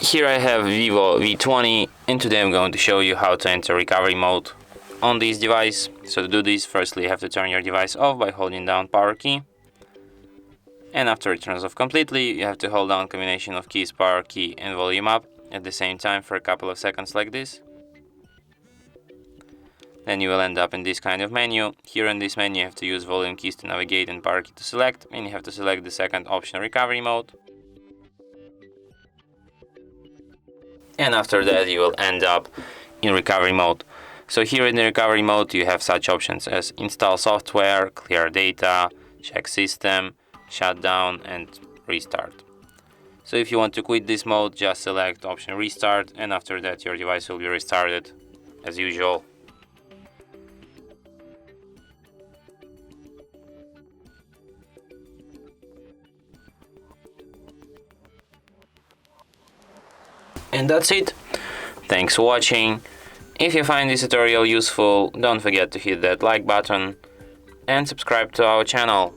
Here I have VIVO V20, and today I'm going to show you how to enter recovery mode on this device. So to do this, firstly you have to turn your device off by holding down power key. And after it turns off completely, you have to hold down combination of keys, power key and volume up at the same time for a couple of seconds like this. Then you will end up in this kind of menu. Here in this menu you have to use volume keys to navigate and power key to select, and you have to select the second option, recovery mode. And after that you will end up in recovery mode. So here in the recovery mode you have such options as install software, clear data, check system, shut down and restart. So if you want to quit this mode, just select option restart, and after that your device will be restarted as usual. And that's it. Thanks for watching. If you find this tutorial useful, don't forget to hit that like button and subscribe to our channel.